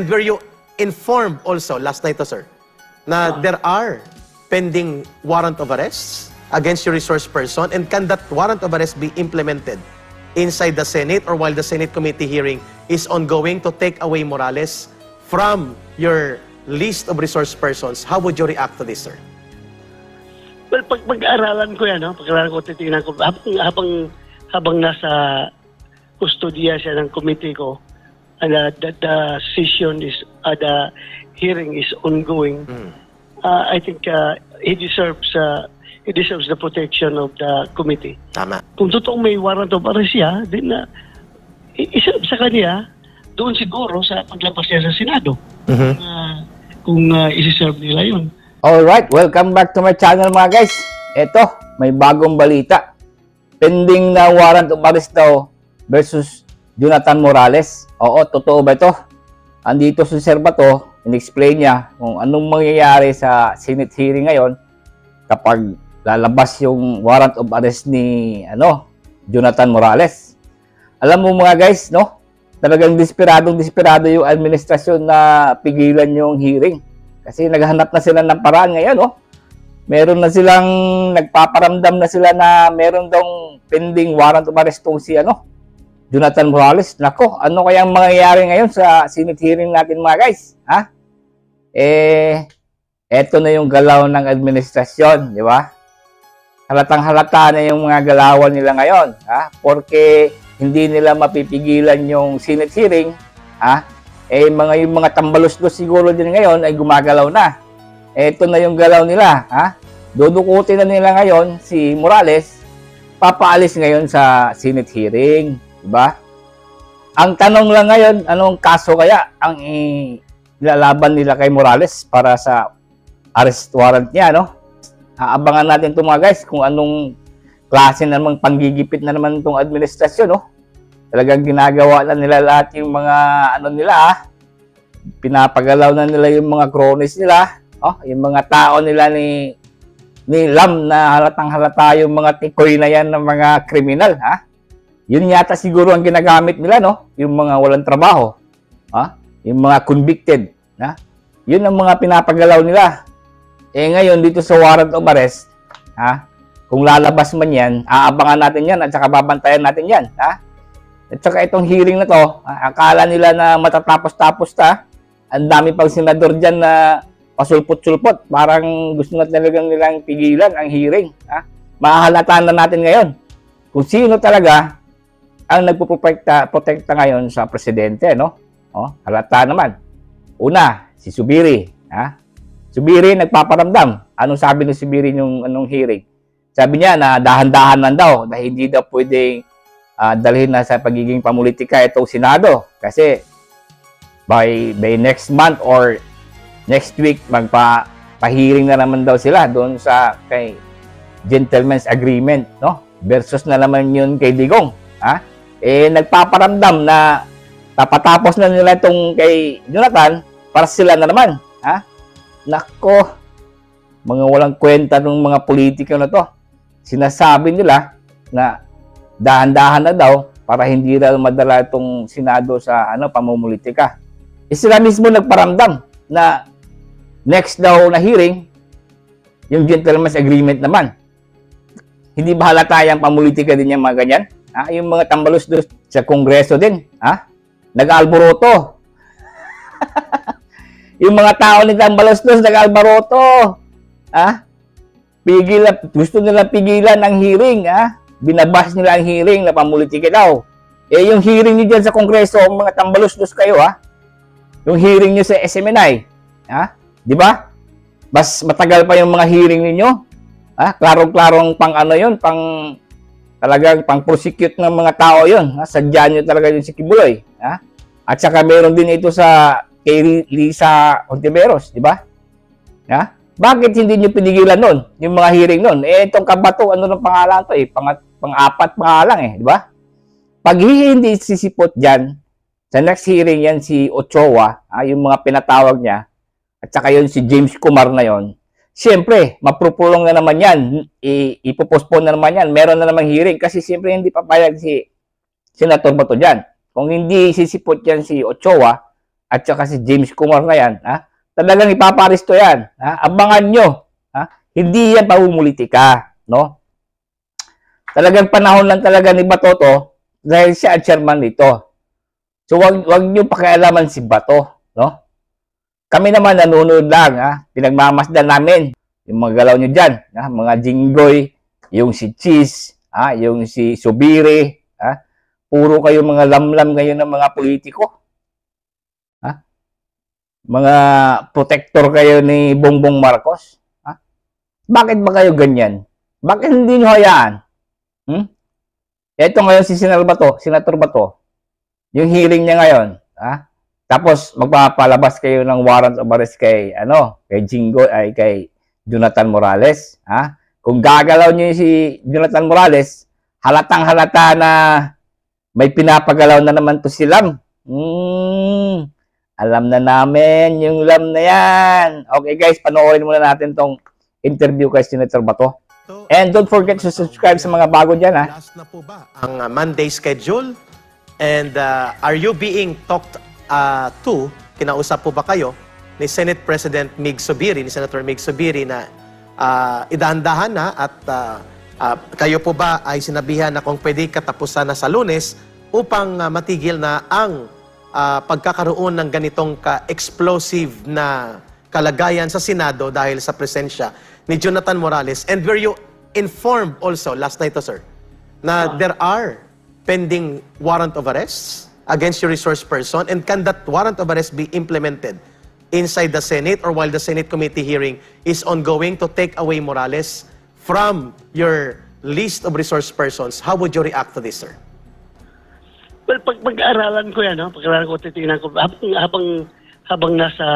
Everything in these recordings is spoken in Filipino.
And were you informed also last night, sir, na there are pending warrant of arrests against your resource person, and can that warrant of arrest be implemented inside the Senate or while the Senate committee hearing is ongoing to take away Morales from your list of resource persons? How would you react to this, sir? Well, pag-aralan ko yan, no? Pag-aralan ko, titingnan ko, habang nasa kustodiya siya ng committee ko, and the session is, the hearing is ongoing, I think he deserves the protection of the committee. Tama. Kung totoong may warrant of arrest siya, then iserve sa kanya, doon siguro sa paglabas niya sa Senado. Kung isi-serve nila yun. Alright, welcome back to my channel mga guys. Eto, may bagong balita. Pending na warrant of arrest daw versus Jonathan Morales. Oo, totoo ba ito? Andito si Sir Bato, in-explain niya kung anong mangyayari sa Senate hearing ngayon kapag lalabas yung warrant of arrest ni Jonathan Morales. Alam mo mga guys, no? Talagang desperado yung administrasyon na pigilan yung hearing. Kasi naghahanap na sila ng paraan ngayon, no? Meron na silang nagpaparamdam na sila na meron dong pending warrant of arrest tong si Jonathan Morales. Nako, ano kayang mangyayari ngayon sa Senate hearing natin mga guys? Ha? Eto na yung galaw ng administrasyon, di ba? Halatang halata na yung mga galawan nila ngayon, ha? Porque hindi nila mapipigilan yung Senate hearing, ha? Yung mga tambalos-los siguro din ngayon ay gumagalaw na. Ito na yung galaw nila, ha? Dudukutin na nila ngayon si Morales, papaalis ngayon sa Senate hearing, di ba? Ang tanong lang ngayon, anong kaso kaya ang ilalaban nila kay Morales para sa arrest warrant niya, no? Aabangan natin ito mga guys kung anong klase namang panggigipit na naman itong administrasyon, no? Talagang ginagawa na nila lahat yung mga pinapagalaw na nila yung mga cronies nila, yung mga tao nila ni Lam na halatang halata yung mga tikoy na yan ng mga kriminal, ha? Yun yata siguro ang ginagamit nila, no? Yung mga walang trabaho, ha? Yung mga convicted, ha? Yun ang mga pinapagalaw nila. Ngayon dito sa warrant of arrest, ha? Kung lalabas man yan, aabangan natin yan at saka babantayan natin yan, ha? At saka itong hearing na to, akala nila na matatapos-tapos ta. Ang dami pang senador dyan na pasulpot-sulpot. Parang gusto na talagang nilang pigilan ang hearing. Ha? Mahahalataan na natin ngayon kung sino talaga ang nagpoprotekta ngayon sa presidente, no? Halata naman. Una, si Zubiri. Ha? Zubiri nagpaparamdam. Anong sabi ni Zubiri yung anong hearing? Sabi niya na dahan-dahan lang daw dahil hindi daw pwedeng dalhin na sa pagiging pamulitika itong Senado. Kasi by next month or next week, magpa-hearing na naman daw sila doon sa kay gentleman's agreement, no? Versus na naman yun kay Digong. Ha? Nagpaparamdam na tapatapos na nila itong kay Jonathan para sila na naman. Ha? Nako, mga walang kwenta ng mga politika na to. Sinasabi nila na dahan-dahan na daw para hindi na madala itong Senado sa pamumulitika. Sila mismo nagparamdam na next daw na hearing, yung gentleman's agreement naman. Hindi ba halata yung pamulitika din yung mga ganyan? Ha? Yung mga tambalos-dos sa Kongreso din, ha? Nag-alboroto. Yung mga tao ni tambalos-dos nag-alboroto. Ha? Gusto nila pigilan ang hearing, ha? Binabas nila ang hearing na pamulitika daw. Yung hearing niyo dyan sa Kongreso, mga tambalos-dos kayo, ha? Yung hearing niyo sa SMNI, ha? Di ba? Mas matagal pa yung mga hearing ninyo. Ha? Klarong-klarong talagang pang-prosecute ng mga tao yun. Ha? Sadya nyo talaga yun si Kibuloy. Ha? At saka meron din ito sa kay Lisa Ontiveros, di ba? Ha? Bakit hindi nyo pinigilan nun? Yung mga hearing nun. Itong Kabato, ano ng pangalan to? Pang-apat pangalan, di ba? Pag hindi sisipot dyan, sa next hearing yan si Ochoa, yung mga pinatawag niya, at saka yun si James Kumar na yon. Siyempre, mapropulong na naman yan, ipopostpone na naman yan, meron na namang hearing, kasi siyempre hindi papayag si Senator Bato dyan. Kung hindi sisipot yan si Ochoa, at saka si James Kumar na yan, talagang ipaparisto yan. Abangan nyo. Hindi yan pamumulitika, no? Talagang panahon lang talaga ni Bato to dahil siya ang chairman nito. So wag nyo pakialaman si Bato, no? Kami naman nanonood lang, pinagmamasdan namin yung mga galaw nyo dyan, mga Jinggoy, yung si Cheese, yung si Subiri, puro kayo mga lamlam ngayon ng mga politiko. Mga protector kayo ni Bongbong Marcos. Bakit ba kayo ganyan? Bakit hindi nyo hayaan? Ito ngayon si Senator Bato, yung hearing niya ngayon, tapos magpapalabas kayo ng warrant of arrest kay Jinggoy ay kay Jonathan Morales, Kung gagalaw niyo si Jonathan Morales, halatang-halata na may pinapagalaw na naman to si Lam. Alam na namin yung Lam na yan. Okay guys, panoorin muna natin tong interview kay Senator Bato. And don't forget to subscribe sa mga bago dyan, Last na po ba ang Monday schedule? And are you being talked to? Kinausap po ba kayo ni Senate President Mig Zubiri, ni Senator Mig Zubiri na idahan-dahan na at kayo po ba ay sinabihan na kung pwede katapusan na sa Lunes upang matigil na ang pagkakaroon ng ganitong ka-explosive na kalagayan sa Senado dahil sa presensya ni Jonathan Morales? And were you informed also last night, sir, na there are pending warrant of arrests against your resource person, and can that warrant of arrest be implemented inside the Senate or while the Senate committee hearing is ongoing to take away Morales from your list of resource persons? How would you react to this, sir? Well, pag-aralan ko yan, pag-aralan ko, titingnan ko, habang nasa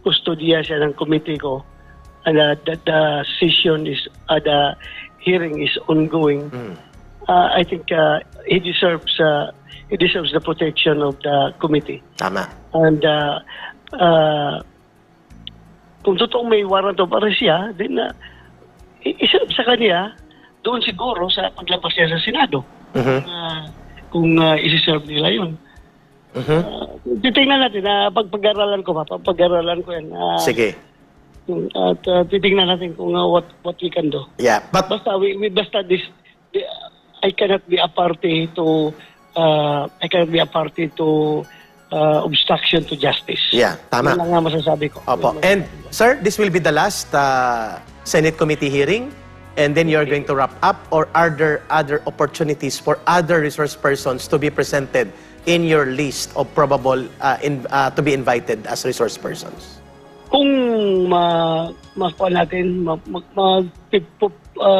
kustodiya siya ng committee ko, and the session is, the hearing is ongoing, I think he deserves the protection of the committee. Tama. And kung totoong may warrant of arrest siya, then iserve sa kanya doon siguro sa paglabas niya sa Senado. Kung isi-serve nila yun. Titingnan natin, pag-aralan ko yan. Sige. At titingnan natin kung what we can do. Yeah, but Basta I cannot be a party to obstruction to justice. Yeah, tama. Yan lang nga masasabi ko. Opo. And sir, this will be the last Senate committee hearing, and then you're going to wrap up, or are there other opportunities for other resource persons to be presented in your list of probable to be invited as resource persons? Kung makuha natin,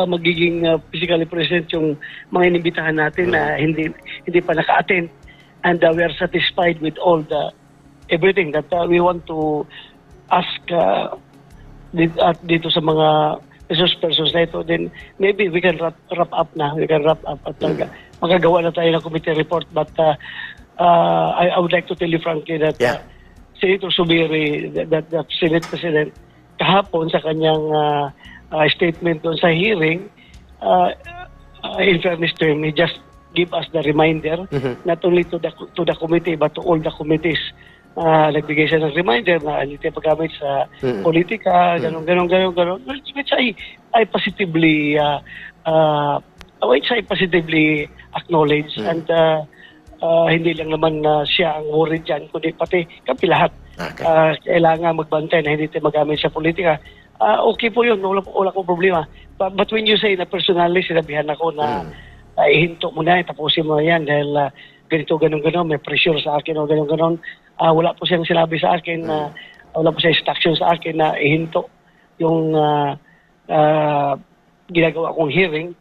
magiging physically present yung mga inimbitahan natin na hindi pa naka-attend, and we are satisfied with all everything that we want to ask dito sa mga resource persons na ito, then maybe we can wrap up na. We can wrap up at magagawa na tayo ng committee report. But I would like to tell you frankly that Senator Subiri, that Senate President, kahapon sa kanyang statement doon sa hearing, in fairness to him, he just give us the reminder, not only to the committee, but to all the committees. Nagbigay siya ng reminder na hindi tayo paggamit sa politika, ganon. Which I positively acknowledge, and hindi lang naman siya ang worried dyan, kundi pati kami lahat. Okay. Kailangan magbantay na hindi tayo magamit sa politika. Okay po yun, wala ko problema. But when you say na personally, sinabihan ako na ihinto mo na, tapusin mo na yan dahil ganito, ganon, may pressure sa akin o ganon. Wala po siyang sinabi sa akin, wala po siyang instruction sa akin na ihinto yung ginagawa kong hearing.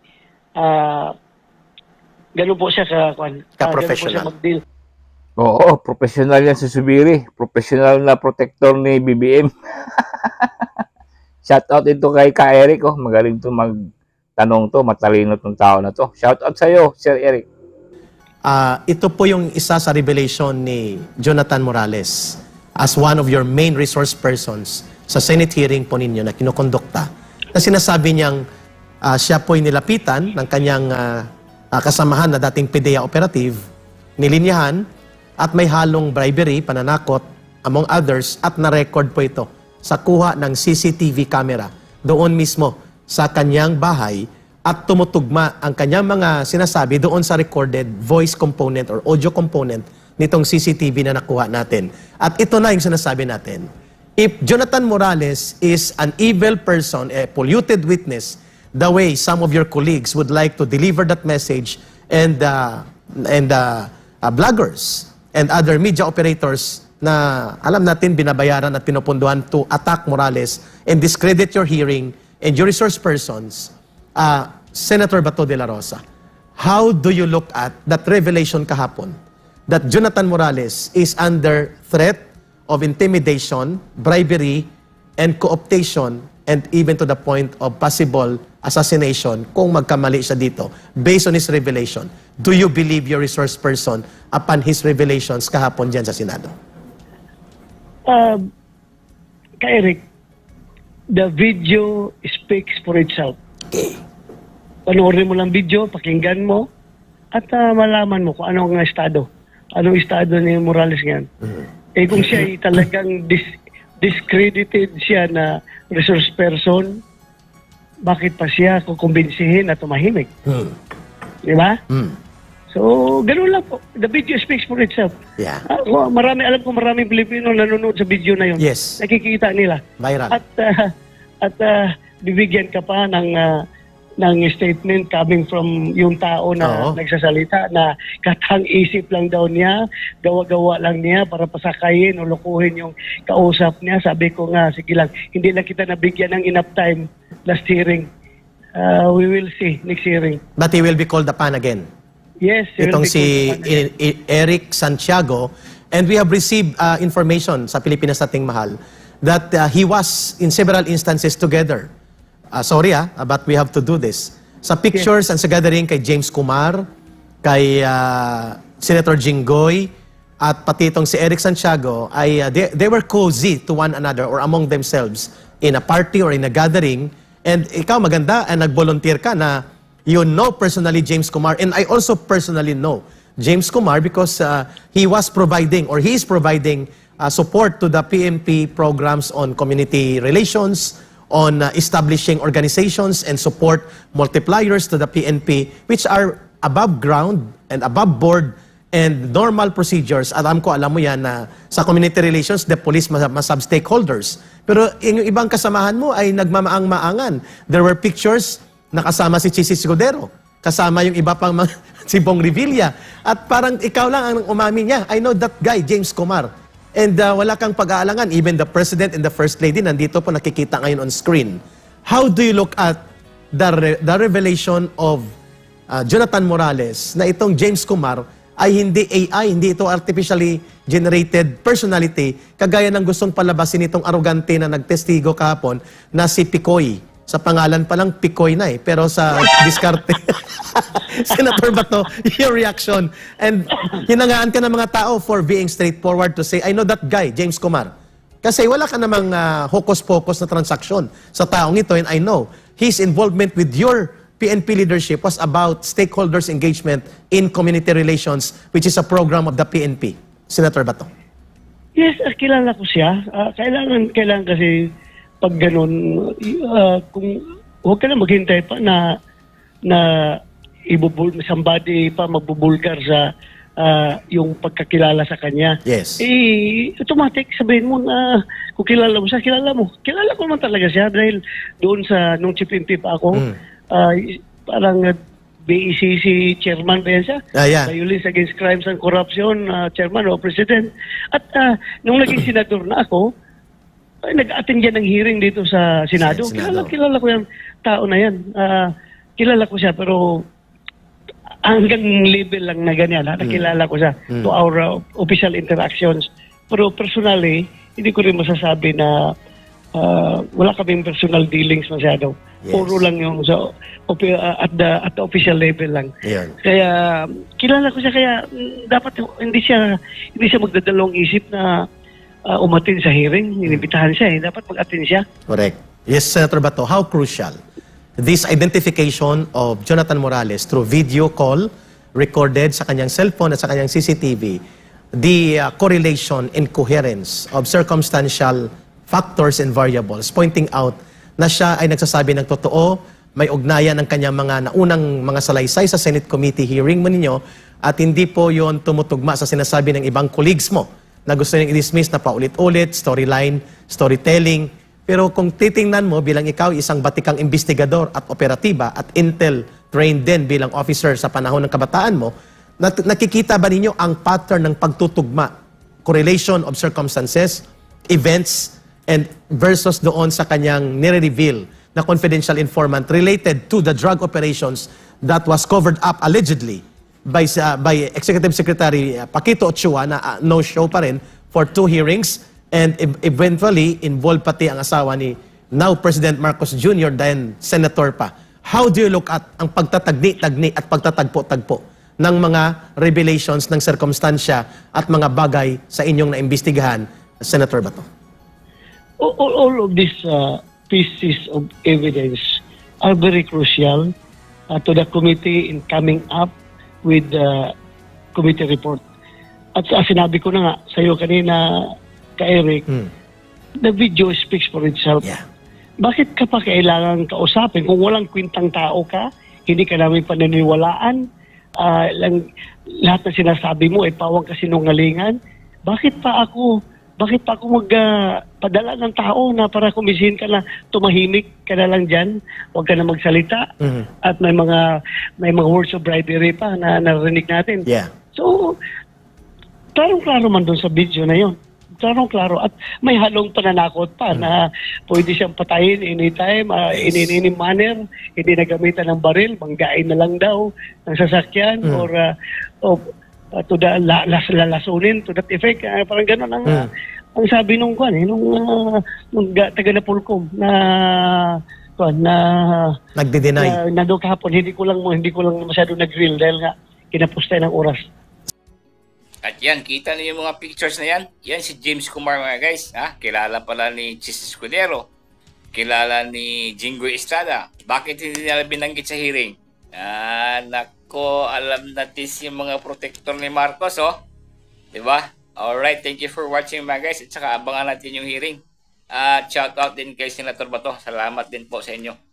Ganun po siya ka-professional. Oo, professional yan si Subiri. Professional na protector ni BBM. Shoutout ito kay Ka Eric. Magaling to magtanong to. Matalino tong tao na to. Shoutout sa'yo, Sir Eric. Ito po yung isa sa revelation ni Jonathan Morales as one of your main resource persons sa Senate hearing po ninyo na kinokondukta. Na sinasabi niyang siya po'y nilapitan ng kanyang kasamahan na dating PDEA operative, nilinyahan, at may halong bribery, pananakot, among others, at na-record po ito sa kuha ng CCTV camera doon mismo sa kanyang bahay at tumutugma ang kanyang mga sinasabi doon sa recorded voice component or audio component nitong CCTV na nakuha natin. At ito na yung sinasabi natin. If Jonathan Morales is an evil person, a polluted witness, the way some of your colleagues would like to deliver that message and bloggers and other media operators na alam natin binabayaran at pinupunduhan to attack Morales and discredit your hearing and your resource persons, Senator Bato de la Rosa, how do you look at that revelation kahapon that Jonathan Morales is under threat of intimidation, bribery, and co-optation, and even to the point of possible assassination kung magkamali siya dito based on his revelation? Do you believe your resource person upon his revelations kahapon dyan sa Senado? Eric, the video speaks for itself. Okay. Panoorin mo lang video, pakinggan mo, at malaman mo kung ano ang estado. Anong estado ni Morales ngayon. Eh kung siya ay talagang discredited siya na resource person, bakit pa siya kukumbinsihin na tumahimik? Di ba? So, ganun lang po. The video speaks for itself. Yeah. Alam ko maraming Pilipino nanonood sa video na yun. Yes. Nakikita nila. Viral. At bibigyan ka pa ng statement coming from yung tao na nagsasalita na katang-isip lang daw niya, gawa-gawa lang niya para pasakayin o lukuhin yung kausap niya. Sabi ko nga, sige lang, hindi lang kita nabigyan ng enough time last hearing. We will see next hearing. But he will be called upon again. Yes. Itong si Eric Santiago. And we have received information sa Pilipinas Nating Mahal that he was in several instances together. Sorry but we have to do this. Sa pictures and sa gathering kay James Kumar, kay Senator Jinggoy, at pati itong si Eric Santiago, ay they were cozy to one another or among themselves in a party or in a gathering. And ikaw maganda, nag-volunteer ka na you know personally James Kumar. And I also personally know James Kumar because he was providing or he is providing support to the PNP programs on community relations, on establishing organizations and support multipliers to the PNP, which are above ground and above board and normal procedures. Alam mo yan na sa community relations, the police must have stakeholders. Pero yung ibang kasamahan mo ay nagmamaang-maangan. There were pictures na kasama si Chis Escudero, kasama yung iba pang si Bong Revilla. At parang ikaw lang ang umami niya. I know that guy, James Kumar. And wala kang pag-aalangan. Even the President and the First Lady, nandito po nakikita ngayon on screen. How do you look at the revelation of Jonathan Morales na itong James Kumar ay hindi AI, hindi ito artificially generated personality, kagaya ng gustong palabasin itong arrogante na nagtestigo kahapon na si Picoy. Sa pangalan pa lang, Picoy na pero sa diskarte. Senator Bato, your reaction. And hinangaan ka ng mga tao for being straightforward to say, I know that guy, James Kumar. Kasi wala ka namang hocus-pocus na transaksyon sa taong ito, and I know his involvement with your PNP leadership was about stakeholders' engagement in community relations, which is a program of the PNP. Senator Bato. Yes, kilala ko siya. Kailangan kasi pag ganun, kung huwag ka na maghintay pa na somebody pa magbubulgar sa yung pagkakilala sa kanya. Yes. Automatic sabihin mo na kung kilala mo siya, kilala mo. Kilala ko naman talaga siya dahil doon nung Chief MP pa ako, parang BECC chairman ba yan siya? Violence Against Crimes and Corruption, chairman o president. At nung naging senador na ako, nag-attend yan ng hearing dito sa Senado. Kilala ko yung tao na yan. Kilala ko siya pero hanggang level lang na ganyan. Nakilala ko siya to our official interactions. Pero personally, hindi ko rin masasabi na wala kaming personal dealings masyado. Yes. Puro lang yung at the official level lang. Yeah. Kaya kilala ko siya, kaya dapat hindi siya magdadalawang isip na umatin sa hearing. Inibitahan siya, dapat mag-attend siya. Correct. Yes, Senator Bato, how crucial this identification of Jonathan Morales through video call recorded sa kanyang cellphone at sa kanyang CCTV the correlation and coherence of circumstantial factors and variables, pointing out na siya ay nagsasabi ng totoo, may ugnayan ng kanyang mga naunang mga salaysay sa Senate Committee hearing mo ninyo, at hindi po yon tumutugma sa sinasabi ng ibang colleagues mo na gusto niyang i-dismiss na paulit-ulit, storyline, storytelling. Pero kung titingnan mo bilang ikaw isang batikang investigador at operatiba at intel trained din bilang officer sa panahon ng kabataan mo, nakikita ba ninyo ang pattern ng pagtutugma, correlation of circumstances, events, and versus doon sa kanyang nire-reveal na confidential informant related to the drug operations that was covered up allegedly by Executive Secretary Paquito Ochoa na no-show pa rin for 2 hearings and eventually involved pati ang asawa ni now President Marcos Jr. then Senator pa. How do you look at ang pagtatagni-tagni at pagtatagpo-tagpo ng mga revelations ng sirkumstansya at mga bagay sa inyong naimbestigahan, Senator Bato? All of these pieces of evidence are very crucial to the committee in coming up with the committee report. At sinabi ko na nga sa iyo kanina, Ka-Eric, the video speaks for itself. Yeah. Bakit ka pa kailangan kausapin? Kung walang kwintang tao ka, hindi ka namin paniniwalaan, lahat na sinasabi mo ay pawang kasinungalingan, bakit pa ako magpadala ng tao na para kumisihin ka na tumahimik ka na lang dyan, huwag ka na magsalita, at may mga words of bribery pa na narinig natin. Yeah. So, klarong-klaro man doon sa video na yon. Klarong-klaro. At may halong pananakot pa na pwede siyang patayin anytime, in any manner, hindi nagamitan ng baril, manggain na lang daw ng sasakyan, or to the lalasunin to that effect. Parang gano'n ang sabi nung taga Napolcom na nagde-deny. Nandun kahapon, hindi ko lang masyado nag-grill dahil nga kinapustay ng oras. At yan, kita niyo yung mga pictures na yan. Yan si James Kumar mga guys. Ha? Kilala pala ni Chis Escudero. Kilala ni Jingo Estrada. Bakit hindi nila binanggit sa hearing? Nako, alam natin yung mga protector ni Marcos, oh. Diba? Alright, thank you for watching mga guys. At saka abangan natin yung hearing. Shout out din kay Senator Bato. Salamat din po sa inyo.